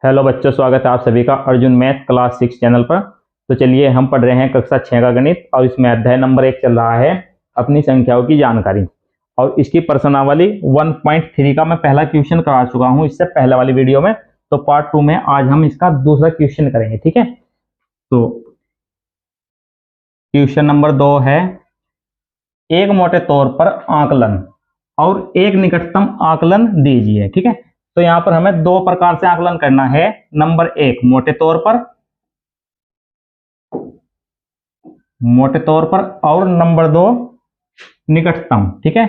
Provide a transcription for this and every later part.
Hello बच्चों, स्वागत है आप सभी का अर्जुन मैथ क्लास 6 चैनल पर। तो चलिए हम पढ़ रहे हैं कक्षा 6 का गणित और इसमें अध्याय नंबर 1 चल रहा है अपनी संख्याओं की जानकारी। और इसकी प्रश्नावली 1.3 का मैं पहला क्वेश्चन करा चुका हूं इससे पहले वाली वीडियो में। तो पार्ट 2 में आज हम इसका दूसरा क्वेश्चन करेंगे, ठीक है। तो क्वेश्चन नंबर 2 है, एक मोटे तौर पर आकलन और एक निकटतम आकलन दीजिए, ठीक है। तो यहां पर हमें दो प्रकार से आकलन करना है। नंबर 1 मोटे तौर पर और नंबर 2 निकटतम, ठीक है।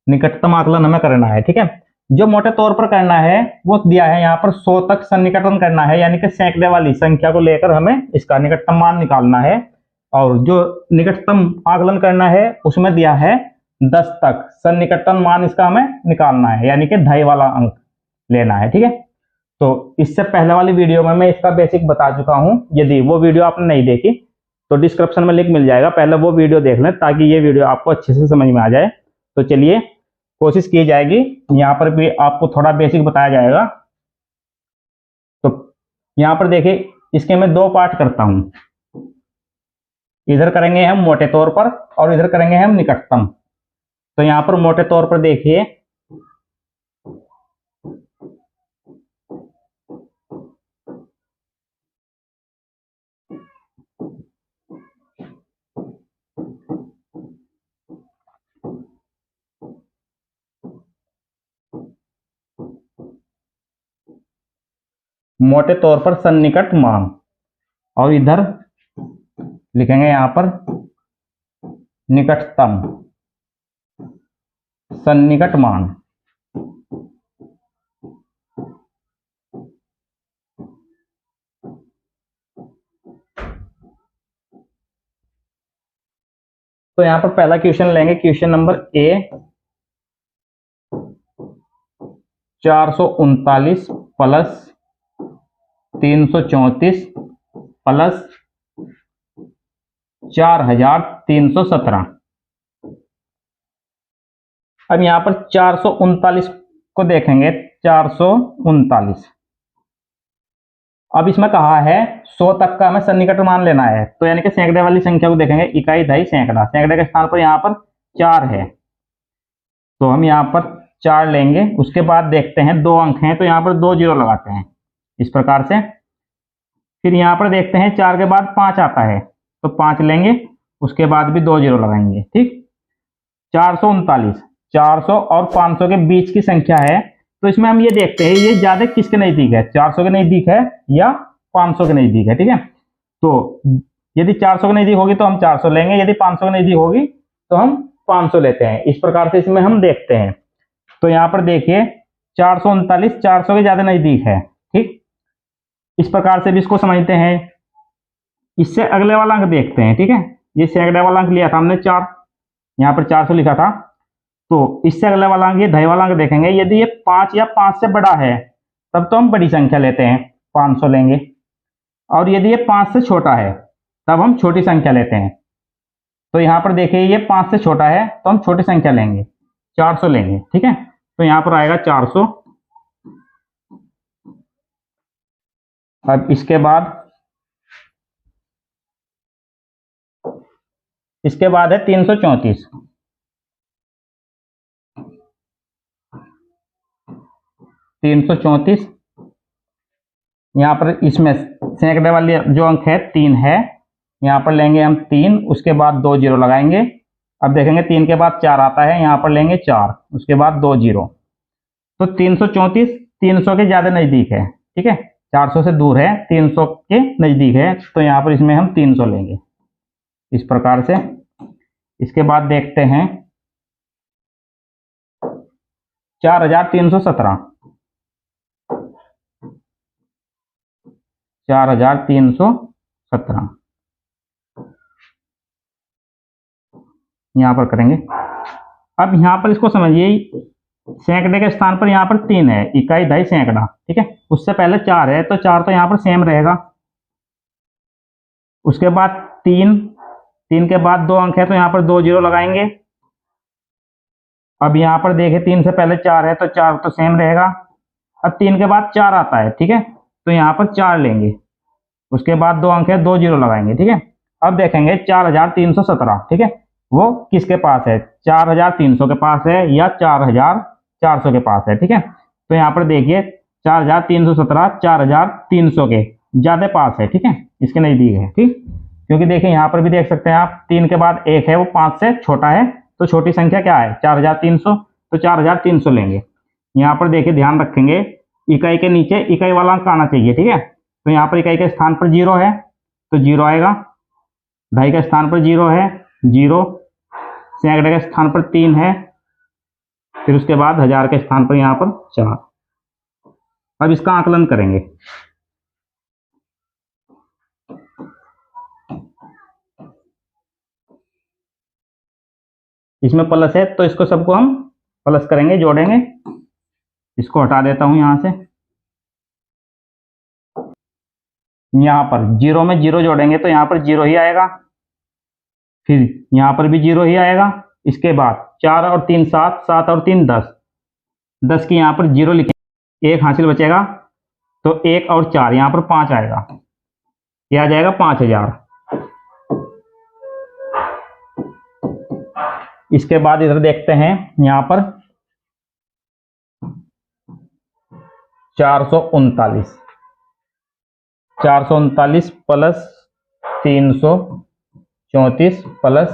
निकटतम आकलन हमें करना है, ठीक है। जो मोटे तौर पर करना है वो दिया है यहाँ पर 100 तक सन्निकटन करना है, यानी कि सैकड़े वाली संख्या को लेकर हमें इसका निकटतम मान निकालना है। और जो निकटतम आकलन करना है उसमें दिया है 10 तक सन्निकटन मान इसका हमें निकालना है, यानी कि 2.5 वाला अंक लेना है, ठीक है। तो इससे पहले वाली वीडियो में मैं इसका बेसिक बता चुका हूं। यदि वो वीडियो आपने नहीं देखी तो डिस्क्रिप्शन में लिंक मिल जाएगा, पहले वो वीडियो देख लें ताकि ये वीडियो आपको अच्छे से समझ में आ जाए। तो चलिए कोशिश की जाएगी, यहाँ पर भी आपको थोड़ा बेसिक बताया जाएगा। तो यहाँ पर देखिए, इसके मैं 2 पार्ट करता हूं। इधर करेंगे हम मोटे तौर पर और इधर करेंगे हम निकटतम। तो यहाँ पर मोटे तौर पर देखिए, मोटे तौर पर सन्निकट मान, और इधर लिखेंगे यहां पर निकटतम सन्निकट मान। तो यहां पर पहला क्वेश्चन लेंगे, question number A, 439 plus 334 plus 4317। अब यहां पर 439 को देखेंगे, 439। अब इसमें कहा है 100 तक का हमें सन्निकट मान लेना है, तो यानी कि सैकड़े वाली संख्या को देखेंगे, इकाई, दहाई, सैकड़ा। सैकड़े के स्थान पर यहाँ पर 4 है, तो हम यहाँ पर 4 लेंगे। उसके बाद देखते हैं 2 अंक हैं तो यहाँ पर 2 जीरो लगाते हैं इस प्रकार से। फिर यहाँ पर देखते हैं 4 के बाद 5 आता है तो 5 लेंगे, उसके बाद भी 2 जीरो लगाएंगे, ठीक। 439, 400 और 500 के बीच की संख्या है, तो इसमें हम ये देखते हैं ये ज्यादा किसके नजदीक है, 400 के नजदीक है या 500 के नजदीक है, ठीक है। तो यदि 400 के नजदीक होगी तो हम 400 लेंगे, यदि 500 के नजदीक होगी तो हम 500 लेते हैं। इस प्रकार से इसमें हम देखते हैं। तो यहाँ पर देखिए 439 400 के ज्यादा नजदीक है, ठीक। इस प्रकार से भी इसको समझते हैं। इससे अगले वाला अंक देखते हैं, ठीक है। ये सैकड़े वाला अंक लिया था हमने 4, यहाँ पर 400 लिखा था। तो इससे अगले वाला अंक, ये 2.5 वाला अंक देखेंगे, यदि ये 5 या 5 से बड़ा है तब तो हम बड़ी संख्या लेते हैं, 500 लेंगे। और यदि ये 5 से छोटा है तब हम छोटी संख्या लेते हैं। तो यहाँ पर देखिए ये 5 से छोटा है तो हम छोटी संख्या लेंगे, 400 लेंगे, ठीक है। तो यहाँ पर आएगा 400। अब इसके बाद है 334। 334 यहाँ पर इसमें सैकड़े वाली जो अंक है 3 है, यहाँ पर लेंगे हम 3, उसके बाद 2 जीरो लगाएंगे। अब देखेंगे 3 के बाद 4 आता है, यहाँ पर लेंगे 4, उसके बाद 2 जीरो। तो 334 300 के ज्यादा नजदीक है, ठीक है। 400 से दूर है, 300 के नजदीक है, तो यहाँ पर इसमें हम 300 लेंगे इस प्रकार से। इसके बाद देखते हैं 4317। 4317 यहां पर करेंगे। अब यहां पर इसको समझिए, सैकड़े के स्थान पर यहां पर 3 है, इकाई, दहाई, सैकड़ा, ठीक है। उससे पहले 4 है तो 4 तो यहां पर सेम रहेगा। उसके बाद 3 के बाद 2 अंक है तो यहां पर 2 जीरो लगाएंगे। अब यहां पर देखिए 3 से पहले 4 है तो 4 तो सेम रहेगा। अब 3 के बाद 4 आता है, ठीक है, तो यहाँ पर 4 लेंगे, उसके बाद 2 अंक है, 2 जीरो लगाएंगे, ठीक है। अब देखेंगे 4317, ठीक है, वो किसके पास है, 4300 के पास है या 4400 के पास है, ठीक है। तो यहाँ पर देखिए 4317 4300 के ज्यादा पास है, ठीक है, इसके नजदीक है, ठीक। क्योंकि देखिए यहाँ पर भी देख सकते हैं आप, 3 के बाद 1 है, वो 5 से छोटा है, तो छोटी संख्या क्या है 4300, तो 4300 लेंगे। यहाँ पर देखिए ध्यान रखेंगे, इकाई के नीचे इकाई वाला अंक आना चाहिए, ठीक है। तो यहाँ पर इकाई के स्थान पर 0 है तो 0 आएगा, ढाई के स्थान पर 0 है 0, सैकड़े के स्थान पर 3 है, फिर उसके बाद हजार के स्थान पर यहाँ पर 4। अब इसका आकलन करेंगे। इसमें प्लस है तो इसको सबको हम प्लस करेंगे, जोड़ेंगे। इसको हटा देता हूं यहां से। यहां पर 0 में 0 जोड़ेंगे तो यहां पर 0 ही आएगा, फिर यहां पर भी 0 ही आएगा। इसके बाद 4 और 3 7, 7 और 3 10, 10 की यहां पर 0 लिखेंगे, 1 हासिल बचेगा, तो 1 और 4 यहां पर 5 आएगा, यह आ जाएगा 5000। इसके बाद इधर देखते हैं, यहां पर 439 प्लस 334 प्लस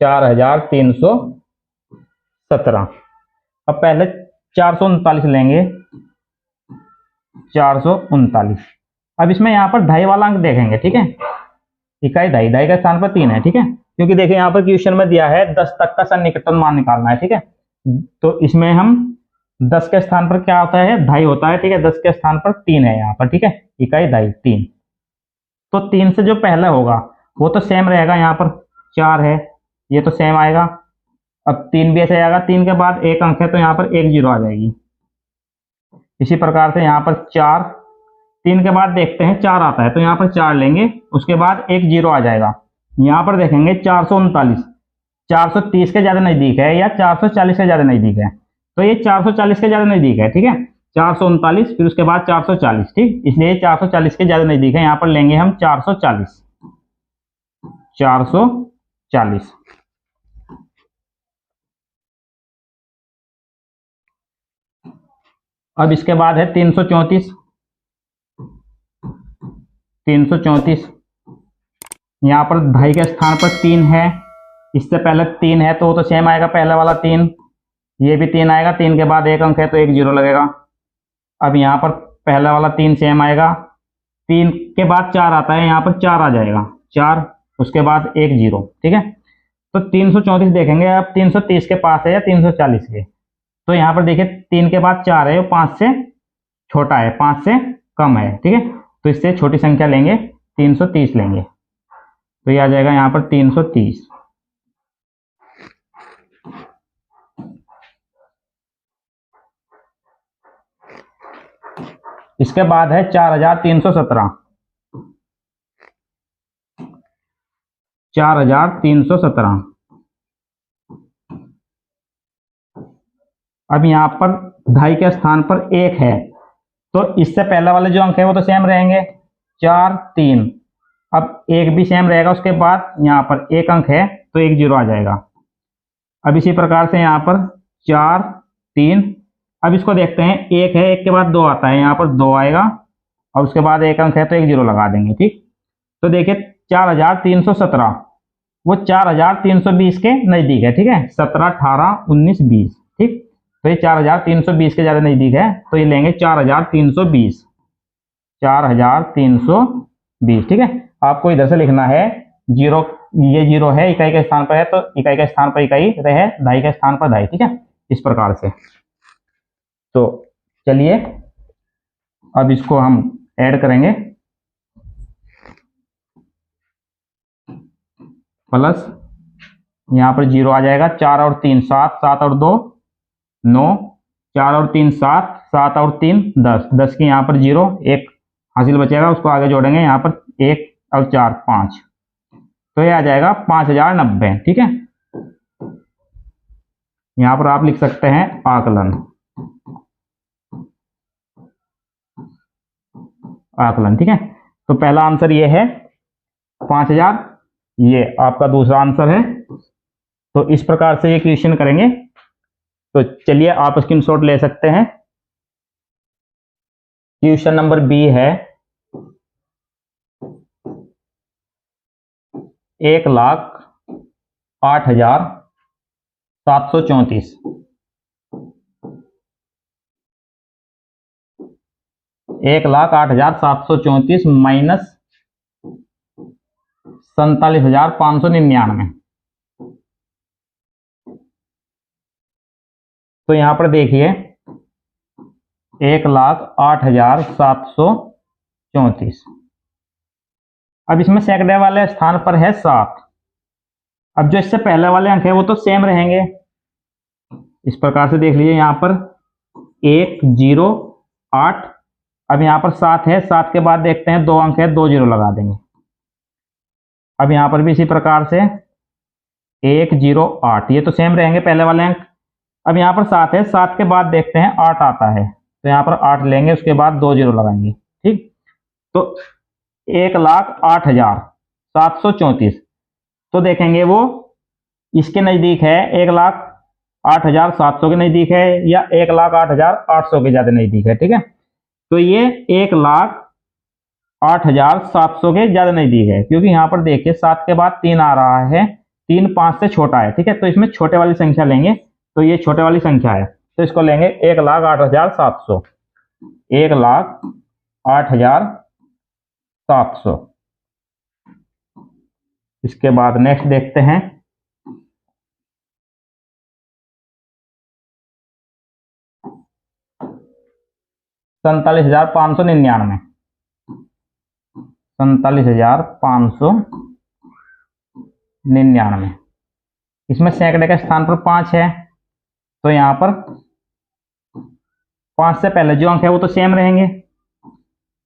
4317। अब पहले 439 लेंगे, 439। अब इसमें यहाँ पर ढाई वाला अंक देखेंगे, ठीक है, इकाई ढाई, ढाई का स्थान पर 3 है, ठीक है। क्योंकि देखिए यहाँ पर क्वेश्चन में दिया है 10 तक का सन्निकटन मान निकालना है, ठीक है। तो इसमें हम 10 के स्थान पर क्या होता है, ढाई होता है, ठीक है। 10 के स्थान पर 3 है यहाँ पर, ठीक है, इकाई ढाई 3। तो 3 से जो पहला होगा वो तो सेम रहेगा, यहाँ पर 4 है, ये तो सेम आएगा। अब 3 भी ऐसे आएगा, 3 के बाद 1 अंक है तो यहाँ पर 1 जीरो आ जाएगी। इसी प्रकार से यहाँ पर 4, 3 के बाद देखते हैं 4 आता है तो यहाँ पर 4 लेंगे, उसके बाद 1 जीरो आ जाएगा। यहाँ पर देखेंगे 439 430 के ज्यादा नजदीक है या 440 के ज्यादा नजदीक है, तो ये 440 के ज्यादा नजदीक है, ठीक है। 439 फिर उसके बाद 440, ठीक, इसलिए 440 के ज्यादा नजदीक है, यहाँ पर लेंगे हम 440। अब इसके बाद है 334। 334 यहाँ पर ढाई के स्थान पर 3 है, इससे पहले 3 है तो वो तो सेम आएगा, पहले वाला 3, ये भी 3 आएगा, 3 के बाद 1 अंक है तो 1 जीरो लगेगा। अब यहाँ पर पहला वाला 3 सेम आएगा, 3 के बाद 4 आता है, यहाँ पर 4 आ जाएगा, 4, उसके बाद 1 जीरो, ठीक है। तो 334 देखेंगे, अब 330 के पास है या 340 के, तो यहाँ पर देखिए 3 के बाद 4 है, वो 5 से छोटा है, 5 से कम है, ठीक है। तो इससे छोटी संख्या लेंगे, 330 लेंगे, तो ये आ जाएगा यहाँ पर 330। इसके बाद है 4317। 4317। अब यहाँ पर ढाई के स्थान पर 1 है तो इससे पहले वाले जो अंक है वो तो सेम रहेंगे, 4 3। अब 1 भी सेम रहेगा, उसके बाद यहाँ पर 1 अंक है तो 1 जीरो आ जाएगा। अब इसी प्रकार से यहाँ पर 4 3। अब इसको देखते हैं, 1 है, 1 के बाद 2 आता है, यहाँ पर 2 आएगा और उसके बाद 1 अंक है तो 1 जीरो लगा देंगे, ठीक। तो देखिए 4317 वो 4320 के नजदीक है, ठीक है, 17 18 19 20, ठीक। तो ये 4320 के ज्यादा नजदीक है, तो ये लेंगे 4320। 4320, ठीक है। आपको इधर से लिखना है जीरो, ये जीरो है, इकाई के स्थान पर है तो इकाई के स्थान पर इकाई रहे, ढाई के स्थान पर ढाई, ठीक है, इस प्रकार से। तो चलिए अब इसको हम ऐड करेंगे, प्लस यहाँ पर 0 आ जाएगा, 4 और 3 7, 7 और 2 9, 4 और 3 7, 7 और 3 10, 10 की यहाँ पर 0, 1 हासिल बचेगा, उसको आगे जोड़ेंगे, यहाँ पर 1 और 4 5, तो ये आ जाएगा 5090, ठीक है। यहाँ पर आप लिख सकते हैं आकलन। आकलन। ठीक है, तो पहला आंसर ये है 5000, ये आपका दूसरा आंसर है। तो इस प्रकार से ये क्वेश्चन करेंगे। तो चलिए आप स्क्रीनशॉट ले सकते हैं। क्वेश्चन नंबर बी है 1,08,734। 1,08,734 माइनस 47,599। तो यहां पर देखिए 1,08,734। अब इसमें सैकड़े वाले स्थान पर है 7। अब जो इससे पहले वाले अंक है वो तो सेम रहेंगे। इस प्रकार से देख लीजिए, यहां पर 108, अब यहां पर 7 है, 7 के बाद देखते हैं 2 अंक है, 2 जीरो लगा देंगे। अब यहां पर भी इसी प्रकार से 108, ये तो सेम रहेंगे पहले वाले अंक। अब यहां पर 7 है, 7 के बाद देखते हैं 8 आता है, तो यहां पर 8 लेंगे, उसके बाद 2 जीरो लगाएंगे। ठीक, तो 1,08,734 तो देखेंगे वो इसके नजदीक है, 1,08,700 के नजदीक है, या 1,08,800 के ज्यादा नजदीक है। ठीक है, तो ये 1,08,700 के ज्यादा नजदीक है, क्योंकि यहां पर देखिए 7 के बाद 3 आ रहा है, 3 5 से छोटा है। ठीक है, तो इसमें छोटे वाली संख्या लेंगे, तो ये छोटे वाली संख्या है, तो इसको लेंगे 1,08,700। 1,08,700। इसके बाद नेक्स्ट देखते हैं 47,599। 47,599, इसमें सैकड़े के स्थान पर 5 है, तो यहां पर 5 से पहले जो अंक है वो तो सेम रहेंगे,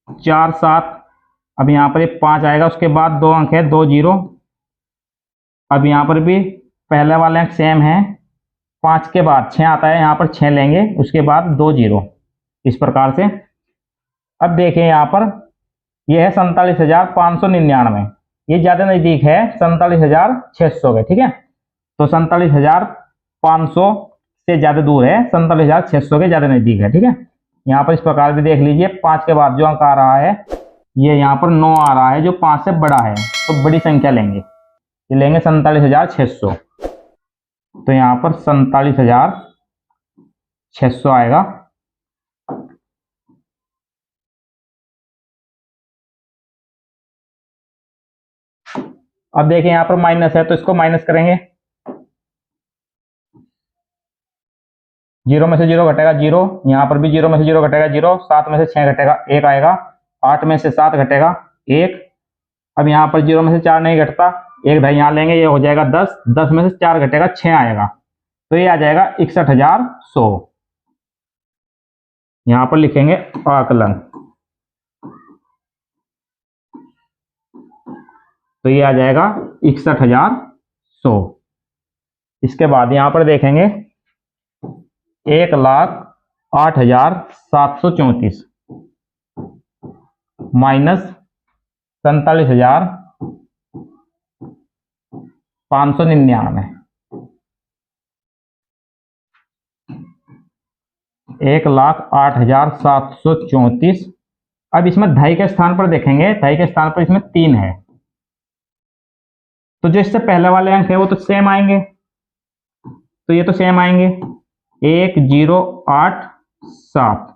4 7। अब यहां पर 5 आएगा, उसके बाद 2 अंक है, 2 जीरो। अब यहां पर भी पहले वाले अंक सेम है, 5 के बाद 6 आता है, यहां पर 6 लेंगे, उसके बाद 2 जीरो। इस प्रकार से अब देखिए यहां पर यह है 47,599, ये ज्यादा नजदीक है 47,600 के। ठीक है, तो 47,500 से ज्यादा दूर है, 47,600 के ज्यादा नजदीक है। ठीक है, यहाँ पर इस प्रकार भी देख लीजिए, 5 के बाद जो अंक आ रहा है ये यहाँ पर 9 आ रहा है, जो 5 से बड़ा है, तो बड़ी संख्या लेंगे, ये लेंगे 47,600। तो यहाँ पर 47,600 आएगा। अब देखिए यहाँ पर माइनस है, तो इसको माइनस करेंगे, 0 में से 0 घटेगा 0, यहाँ पर भी 0 में से 0 घटेगा 0, 7 में से 6 घटेगा 1 आएगा, 8 में से 7 घटेगा 1। अब यहाँ पर 0 में से 4 नहीं घटता, 1 भाई यहाँ लेंगे, ये हो जाएगा 10, 10 में से 4 घटेगा 6 आएगा, तो ये आ जाएगा 61,100। यहाँ पर लिखेंगे आकलन, तो ये आ जाएगा 61,100। इसके बाद यहाँ पर देखेंगे 1,08,734 माइनस 47,599। 1,08,734। अब इसमें ढाई के स्थान पर देखेंगे, ढाई के स्थान पर इसमें 3 है, तो जो इससे पहले वाले अंक है वो तो सेम आएंगे, तो ये तो सेम आएंगे, 1,0,8,7।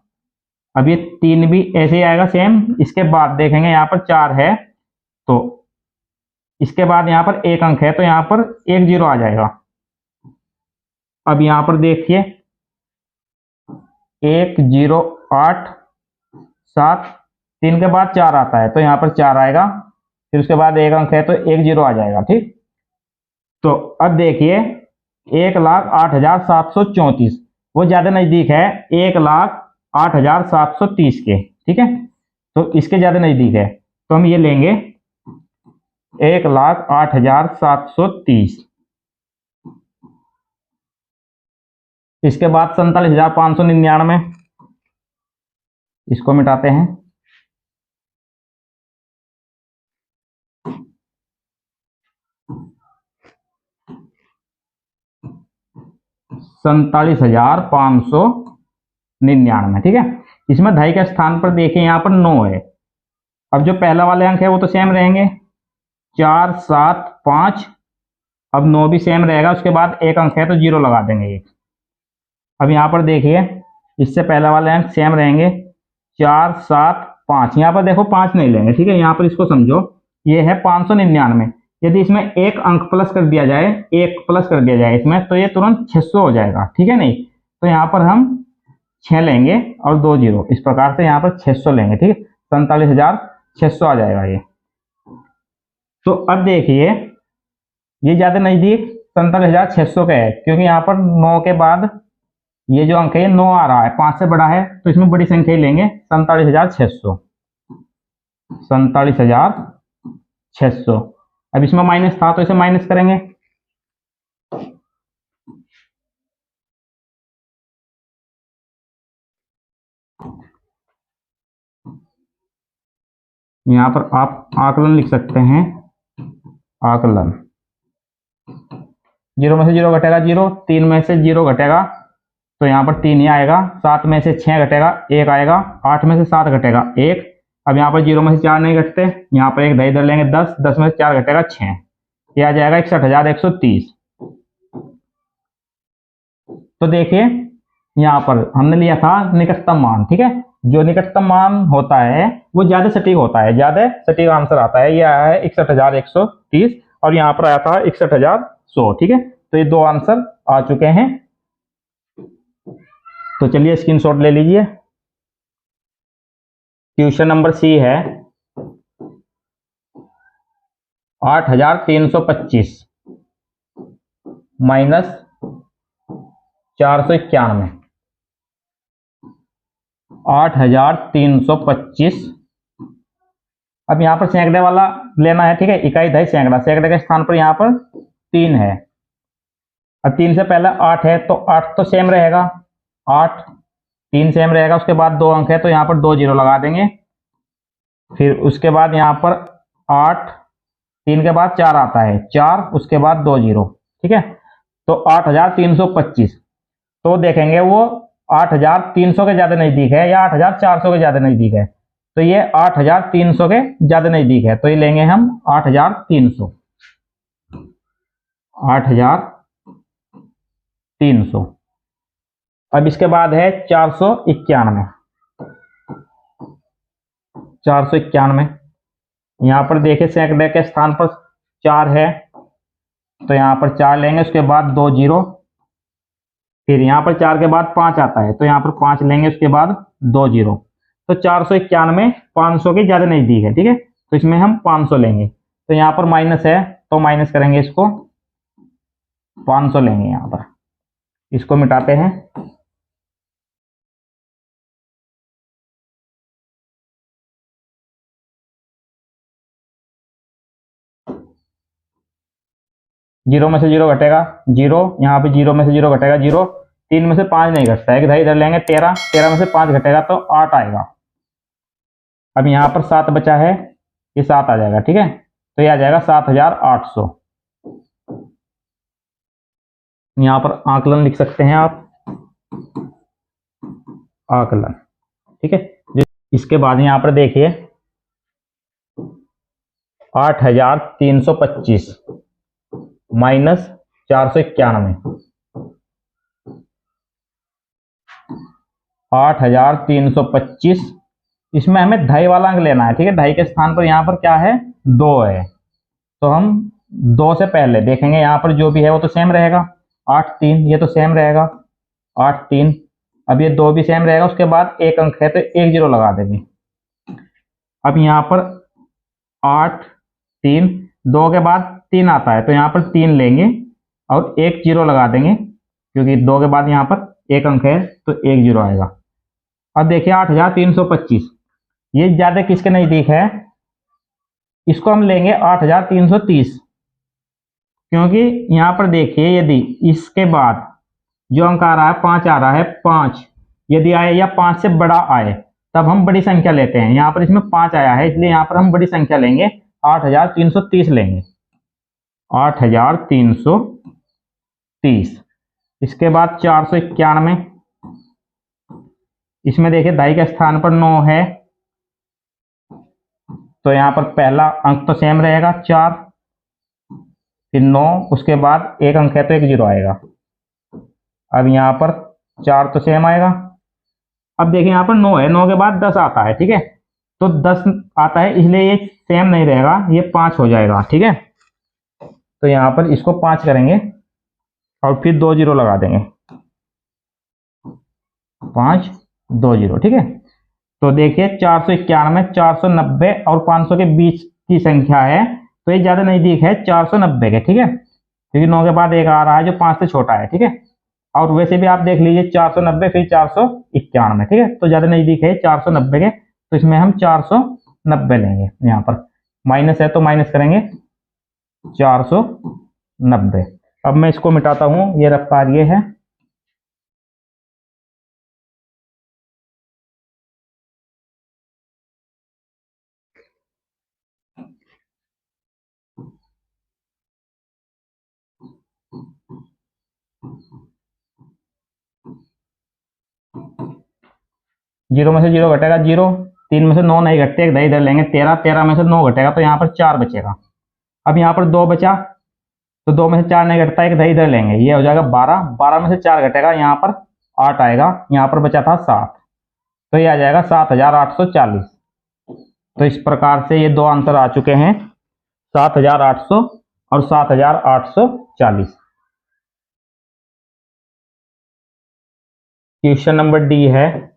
अब ये 3 भी ऐसे ही आएगा सेम। इसके बाद देखेंगे यहाँ पर 4 है, तो इसके बाद यहाँ पर 1 अंक है, तो यहाँ पर 1 जीरो आ जाएगा। अब यहाँ पर देखिए 1,0,8,7, 3 के बाद 4 आता है, तो यहाँ पर 4 आएगा, फिर उसके बाद 1 अंक है, तो 1 जीरो आ जाएगा। ठीक, तो अब देखिए 1,08,734 वो ज्यादा नजदीक है 1,08,730 के। ठीक है, तो इसके ज्यादा नजदीक है, तो हम ये लेंगे 1,08,730। इसके बाद 47,599, इसको मिटाते हैं, 47,599। ठीक है, इसमें ढाई के स्थान पर देखिए यहाँ पर 9 है। अब जो पहला वाले अंक है वो तो सेम रहेंगे, 4 7 5। अब 9 भी सेम रहेगा, उसके बाद एक अंक है तो 0 लगा देंगे एक। अब यहाँ पर देखिए इससे पहला वाले अंक सेम रहेंगे, 4 7 5। यहाँ पर देखो 5 नहीं लेंगे। ठीक है, यहाँ पर इसको समझो, ये है 599। यदि इसमें एक अंक प्लस कर दिया जाए, एक प्लस कर दिया जाए इसमें, तो ये तुरंत 600 हो जाएगा। ठीक है, नहीं तो यहाँ पर हम 6 लेंगे और 2 0, इस प्रकार से यहाँ पर 600 लेंगे। ठीक है, 47,600 आ जाएगा ये। तो अब देखिए ये ज्यादा नजदीक 47,600 का है, क्योंकि यहाँ पर 9 के बाद ये जो अंक है ये 9 आ रहा है, 5 से बड़ा है, तो इसमें बड़ी संख्या ही लेंगे, 47,600। 47,600। अब इसमें माइनस था तो इसे माइनस करेंगे। यहां पर आप आकलन लिख सकते हैं, आकलन। 0 में से 0 घटेगा 0, 3 में से 0 घटेगा तो यहाँ पर 3 ही आएगा, 7 में से 6 घटेगा 1 आएगा, 8 में से 7 घटेगा 1। अब यहाँ पर 0 में से 4 नहीं घटते, यहाँ पर एक दही इधर लेंगे 10, 10 में से 4 घटेगा 6, ये आ जाएगा 61,130। तो देखिए यहाँ पर हमने लिया था निकटतम मान। ठीक है, जो निकटतम मान होता है वो ज्यादा सटीक होता है, ज्यादा सटीक आंसर आता है। ये आया है 61,130 और यहाँ पर आया था 61,100। ठीक है, तो ये दो आंसर आ चुके हैं। तो चलिए स्क्रीनशॉट ले लीजिए। क्वेश्चन नंबर सी है 8,325 माइनस 491। 8,325। अब यहां पर सैकड़े वाला लेना है। ठीक है, इकाई दही सैकड़ा, सैकड़े के स्थान पर यहां पर 3 है। अब 3 से पहले 8 है तो 8 तो सेम रहेगा, 8 3 सेम रहेगा। उसके बाद 2 अंक है तो यहाँ पर 2 0 लगा देंगे। फिर उसके बाद यहाँ पर 8, 3 के बाद 4 आता है, 4 उसके बाद 2 0। ठीक है, तो 8,325। तो देखेंगे वो 8,300 के ज्यादा नजदीक है या 8,400 के ज्यादा नजदीक है। तो ये 8,300 के ज्यादा नजदीक है, तो ये लेंगे हम 8,300। 8,300। अब इसके बाद है 491। 491 यहां पर देखिए सैकड़े के स्थान पर 4 है तो यहां पर 4 लेंगे, उसके बाद 2 0। फिर यहां पर 4 के बाद 5 आता है तो यहां पर 5 लेंगे, उसके बाद 2 0। तो 491 500 के ज्यादा नजदीक है। ठीक है, तो इसमें हम 500 लेंगे। तो यहां पर माइनस है तो माइनस करेंगे, इसको 500 लेंगे। यहां पर इसको मिटाते हैं। जीरो में से 0 घटेगा 0, यहाँ पे 0 में से 0 घटेगा 0, 3 में से 5 नहीं घटता है, इधर लेंगे 13, 13 में से 5 घटेगा तो 8 आएगा। अब यहाँ पर 7 बचा है, ये 7 आ जाएगा। ठीक है, तो ये आ जाएगा 7,800। यहाँ पर आकलन लिख सकते हैं आप, आकलन। ठीक है, इसके बाद यहाँ पर देखिए 8,325 माइनस 491। 8,325, इसमें हमें ढाई वाला अंक लेना है। ठीक है, ढाई के स्थान पर यहाँ पर क्या है 2 है, तो हम 2 से पहले देखेंगे यहाँ पर जो भी है वो तो सेम रहेगा। 8 3 ये तो सेम रहेगा, 8 3। अब ये 2 भी सेम रहेगा, उसके बाद एक अंक है तो 1 0 लगा देंगे। अब यहाँ पर 8 3, 2 के बाद 3 आता है तो यहाँ पर 3 लेंगे और 1 0 लगा देंगे, क्योंकि 2 के बाद यहाँ पर एक अंक है तो 1 0 आएगा। अब देखिए 8,325 ये ज्यादा किसके नजदीक है, इसको हम लेंगे 8,330, क्योंकि यहां पर देखिए यदि इसके बाद जो अंक आ रहा है 5 आ रहा है, 5 यदि आए या 5 से बड़ा आए तब हम बड़ी संख्या लेते हैं। यहाँ पर इसमें 5 आया है इसलिए यहाँ पर हम बड़ी संख्या लेंगे, 8,330 लेंगे। 8,330 इसके बाद 491, इसमें देखिए दाई के स्थान पर 9 है, तो यहाँ पर पहला अंक तो सेम रहेगा 4, फिर 9, उसके बाद एक अंक है तो एक जीरो आएगा। अब यहाँ पर 4 तो सेम आएगा। अब देखिए यहाँ पर 9 है, 9 के बाद 10 आता है, ठीक है, तो 10 आता है इसलिए ये सेम नहीं रहेगा, ये 5 हो जाएगा, ठीक है। तो यहाँ पर इसको 5 करेंगे और फिर 2 जीरो लगा देंगे, 5 2 जीरो, ठीक है। तो देखिए 491, 490 और 500 के बीच की संख्या है, तो ये ज्यादा नजदीक है 490 के, ठीक है, क्योंकि 9 के बाद एक आ रहा है जो 5 से छोटा है, ठीक है। और वैसे भी आप देख लीजिए 490 फिर 491, ठीक है, तो ज्यादा नजदीक है 490 के, तो इसमें हम 490 लेंगे। यहाँ पर माइनस है तो माइनस करेंगे 490। अब मैं इसको मिटाता हूं, ये रफ्तार ये है, जीरो में से जीरो घटेगा जीरो, 3 में से 9 नहीं घटते, एक इधर लेंगे 13, 13 में से 9 घटेगा तो यहाँ पर 4 बचेगा। अब यहाँ पर 2 बचा, तो 2 में से 4 नहीं घटता, एक इधर लेंगे, ये हो जाएगा 12, 12 में से 4 घटेगा, यहाँ पर 8 आएगा, यहाँ पर बचा था 7, तो ये आ जाएगा 7840। तो इस प्रकार से ये दो आंसर आ चुके हैं, 7800 और 7840। क्वेश्चन नंबर डी है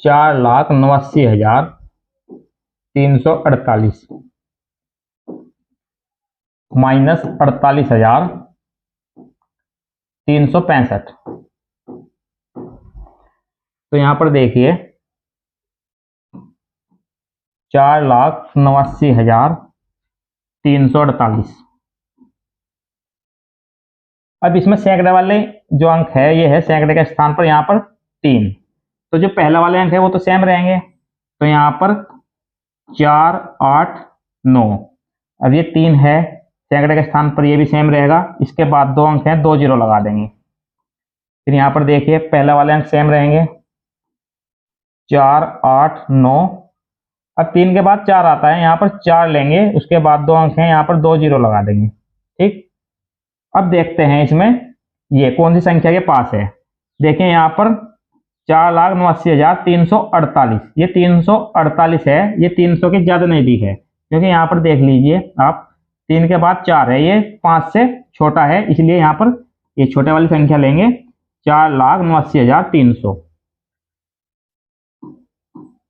4,89,348 माइनस 48,365। तो यहां पर देखिए 4,89,348। अब इसमें सैकड़े वाले जो अंक है ये है सैकड़े के स्थान पर यहाँ पर 3, तो जो पहला वाले अंक है वो तो सेम रहेंगे, तो यहाँ पर 4 8 9। अब ये 3 है, सैकड़े के स्थान पर ये भी सेम रहेगा, इसके बाद दो अंक हैं, 2 जीरो लगा देंगे। फिर यहाँ पर देखिए पहला वाले अंक सेम रहेंगे 4 8 9। अब 3 के बाद 4 आता है, यहाँ पर 4 लेंगे, उसके बाद दो अंक हैं, यहाँ पर 2 जीरो लगा देंगे, ठीक। अब देखते हैं इसमें ये कौन सी संख्या के पास है। देखें यहाँ पर 4,89,348, ये 348 है, ये 300 के ज्यादा नजदीक है, क्योंकि यहाँ पर देख लीजिए आप 3 के बाद 4 है, ये 5 से छोटा है, इसलिए यहाँ पर ये छोटे वाली संख्या लेंगे 4,89,300,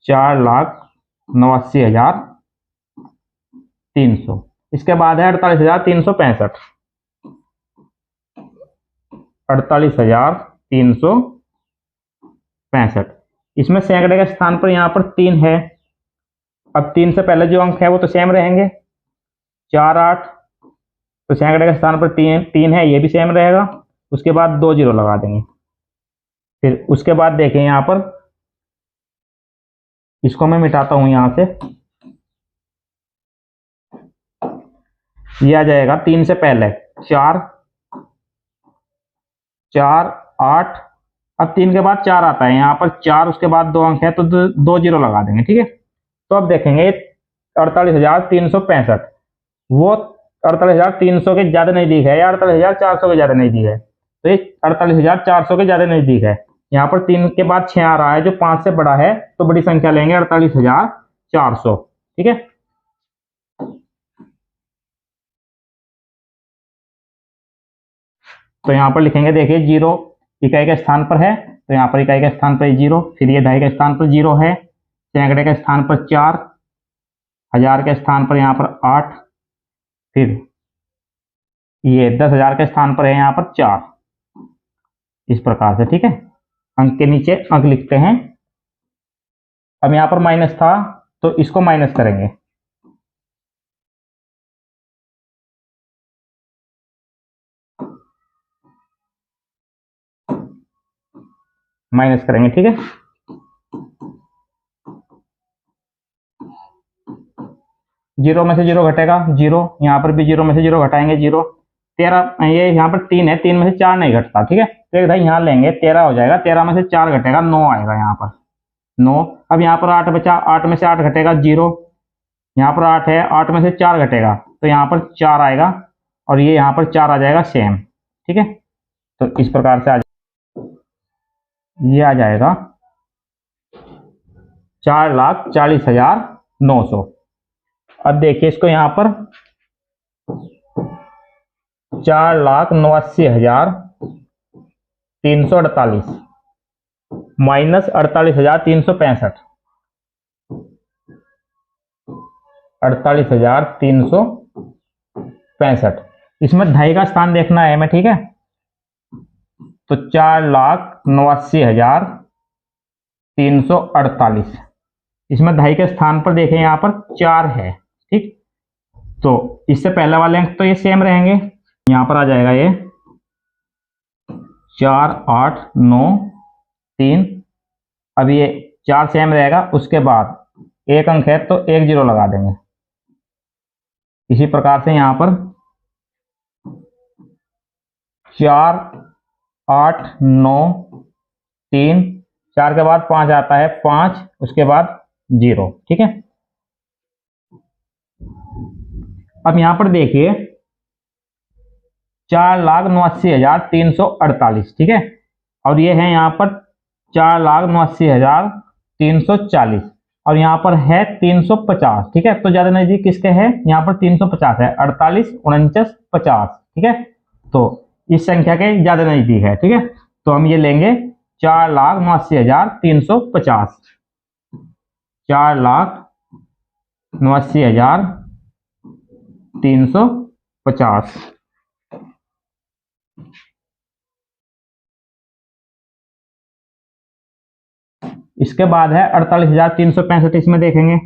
4,89,300। इसके बाद है 48,365, 48,365। इसमें सैकड़े के स्थान पर यहाँ पर 3 है, अब 3 से पहले जो अंक है वो तो सेम रहेंगे 4 8, तो सैकड़े के स्थान पर 3 है, ये भी सेम रहेगा, उसके बाद 2 जीरो लगा देंगे। फिर उसके बाद देखें यहाँ पर इसको मैं मिटाता हूं यहां से, ये आ जाएगा 3 से पहले 4 4 8। अब 3 के बाद 4 आता है, यहाँ पर 4 उसके बाद दो अंक है तो 2 जीरो लगा देंगे, ठीक है। तो अब देखेंगे 48,365 वो 48,300 के ज्यादा नजदीक है या 48,400 के ज्यादा नजदीक है, तो ये 48,400 के ज्यादा नजदीक है। यहाँ पर 3 के बाद 6 आ रहा है जो 5 से बड़ा है, तो बड़ी संख्या लेंगे 48,400, ठीक है। तो यहाँ पर लिखेंगे, देखिए जीरो इकाई के स्थान पर है, तो यहाँ पर इकाई के स्थान पर जीरो, फिर ये दहाई के स्थान पर जीरो है, सैकड़े के स्थान पर 4, हजार के स्थान पर यहाँ पर 8, फिर ये 10,000 के स्थान पर है यहाँ पर 4, इस प्रकार से, ठीक है। अंक के नीचे अंक लिखते हैं। अब यहाँ पर माइनस था तो इसको माइनस करेंगे, माइनस करेंगे, ठीक है। जीरो में से जीरो घटेगा जीरो, यहाँ पर भी जीरो में से जीरो घटाएंगे जीरो। 13, ये यहाँ पर 3 है, 3 में से 4 नहीं घटता, ठीक है। तो एक भाई यहाँ लेंगे 13 हो जाएगा, 13 में से 4 घटेगा 9 आएगा यहाँ पर 9। अब यहाँ पर 8 बचा, 8 में से 8 घटेगा जीरो, यहाँ पर 8 है, 8 में से 4 घटेगा तो यहाँ पर 4 आएगा और ये यहाँ पर 4 आ जाएगा सेम, ठीक है। तो इस प्रकार से ये आ जाएगा 4,40,900। अब देखिए इसको यहाँ पर 4,89,348 माइनस 48,365, 48,365, इसमें 2.5 का स्थान देखना है हमें, ठीक है। तो 4,89,348, इसमें 2.5 के स्थान पर देखें यहाँ पर 4 है, ठीक। तो इससे पहले वाले अंक तो ये सेम रहेंगे, यहाँ पर आ जाएगा ये 4, 8, 9, 3। अब ये 4 सेम रहेगा, उसके बाद एक अंक है तो 1 0 लगा देंगे। इसी प्रकार से यहाँ पर 4, 8, 9, 3, 4 के बाद 5 आता है 5, उसके बाद 0, ठीक है। अब यहां पर देखिए 4,89,348, ठीक है। और ये है यहाँ पर 4,89,340 और यहाँ पर है 350, ठीक है। तो ज्यादा नजदीक किसके है, यहाँ पर 350 है, 48, 49, 50, ठीक है। तो इस संख्या के ज्यादा नजदीक है, ठीक है। तो हम ये लेंगे 4,89,350, 4,89,350। इसके बाद है 48,365, इसमें देखेंगे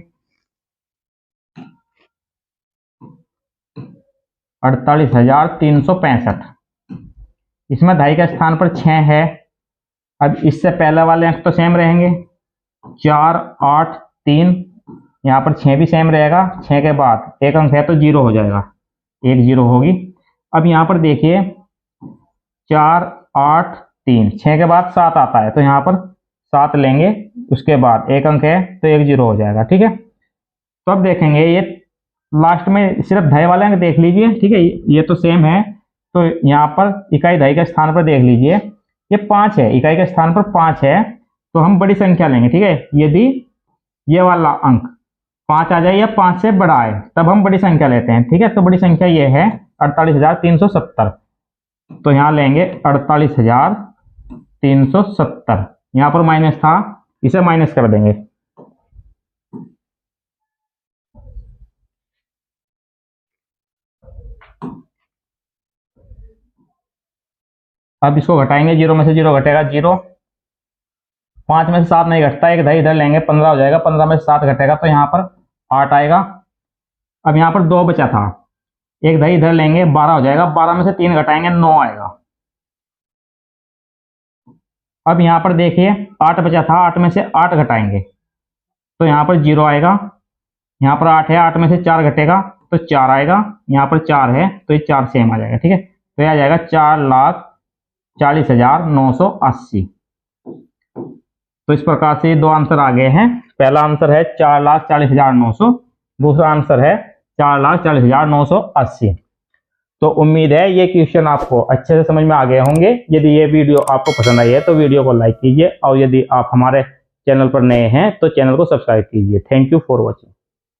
48,365, इसमें 2.5 के स्थान पर 6 है। अब इससे पहले वाले अंक तो सेम रहेंगे, 4, 8, 3, यहाँ पर 6 भी सेम रहेगा, 6 के बाद एक अंक है तो 0 हो जाएगा, 1 0 होगी। अब यहाँ पर देखिए 4, 8, 3, 6 के बाद 7 आता है तो यहाँ पर 7 लेंगे, उसके बाद एक अंक है तो 1 0 हो जाएगा, ठीक है। तो अब देखेंगे ये लास्ट में सिर्फ 2.5 वाले अंक देख लीजिए, ठीक है, ये तो सेम है। तो यहाँ पर इकाई 2.5 के स्थान पर देख लीजिए, ये 5 है, इकाई के स्थान पर 5 है तो हम बड़ी संख्या लेंगे, ठीक है। यदि ये वाला अंक 5 आ जाए या 5 से बड़ा है तब हम बड़ी संख्या लेते हैं, ठीक है। तो बड़ी संख्या ये है 48,370, तो यहाँ लेंगे 48,370, यहाँ पर माइनस था इसे माइनस कर देंगे। अब इसको घटाएंगे, 0 में से 0 घटेगा 0, 5 में से 7 नहीं घटता, एक 2.5 इधर लेंगे 15 हो जाएगा, 15 में से 7 घटेगा तो यहाँ पर 8 आएगा। अब यहाँ पर 2 बचा था, एक 2.5 इधर लेंगे 12 हो जाएगा, 12 में से 3 घटाएंगे 9 आएगा। अब यहाँ पर देखिए 8 बचा था, 8 में से 8 घटाएंगे तो यहाँ पर 0 आएगा, यहाँ पर 8 है, 8 में से 4 घटेगा तो 4 आएगा, यहाँ पर 4 है तो ये 4 सेम आ जाएगा, ठीक है। तो यह आ जाएगा 4,40,980। तो इस प्रकार से ये 2 आंसर आ गए हैं। पहला आंसर है 4,40,900, दूसरा आंसर है 4,40,980। तो उम्मीद है ये क्वेश्चन आपको अच्छे से समझ में आ गए होंगे। यदि ये वीडियो आपको पसंद आई है तो वीडियो को लाइक कीजिए और यदि आप हमारे चैनल पर नए हैं तो चैनल को सब्सक्राइब कीजिए। Thank you for watching.